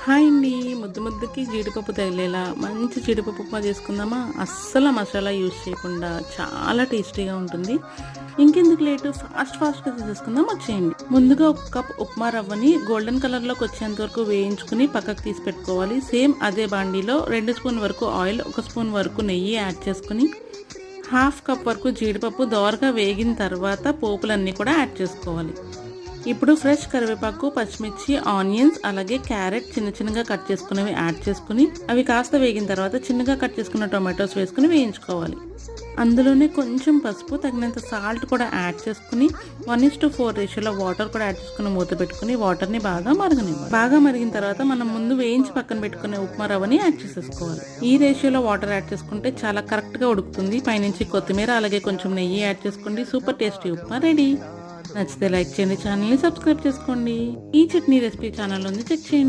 Hi అండి. ముద్దు ముద్దుకి జీడిపప్పు తగిలేలా మంచి జీడిపప్పు ఉప్మా చేసుకుందామా? అస్సలు మసాలా యూజ్ చేయకుండా చాలా టేస్టీగా ఉంటుంది. ఇంకెందుకు లేటు, ఫాస్ట్గా చేసేసుకుందాం, వచ్చేయండి. ముందుగా ఒక కప్ ఉప్మా రవ్వని గోల్డెన్ కలర్లోకి వచ్చేంత వరకు వేయించుకుని పక్కకు తీసి పెట్టుకోవాలి. సేమ్ అదే బాండీలో 2 స్పూన్ వరకు ఆయిల్, 1 స్పూన్ వరకు నెయ్యి యాడ్ చేసుకుని హాఫ్ కప్ వరకు జీడిపప్పు దోరగా వేగిన తర్వాత పోపులన్నీ కూడా యాడ్ చేసుకోవాలి. ఇప్పుడు ఫ్రెష్ కరివేపాకు, పచ్చిమిర్చి, ఆనియన్స్, అలాగే క్యారెట్ చిన్నగా కట్ చేసుకునేవి యాడ్ చేసుకుని అవి కాస్త వేగిన తర్వాత చిన్నగా కట్ చేసుకున్న టొమాటోస్ వేసుకుని వేయించుకోవాలి. అందులోనే కొంచెం పసుపు, తగినంత సాల్ట్ కూడా యాడ్ చేసుకుని 1:4 రేషియోలో వాటర్ కూడా యాడ్ చేసుకుని మూత పెట్టుకుని వాటర్ని బాగా మరగనివ్వాలి. బాగా మరిగిన తర్వాత మనం ముందు వేయించి పక్కన పెట్టుకునే ఉప్మా రవ్వని యాడ్ చేసేసుకోవాలి. ఈ రేషియోలో వాటర్ యాడ్ చేసుకుంటే చాలా కరెక్ట్గా ఉడుకుతుంది. పైనుంచి కొత్తిమీర అలాగే కొంచెం నెయ్యి యాడ్ చేసుకోండి. Super tasty upma ready. నచ్చితే లైక్ చేయండి, ఛానల్ని సబ్స్క్రైబ్ చేసుకోండి. ఈ చట్నీ రెసిపీ ఛానల్ ఉంది, చెక్ చేయండి.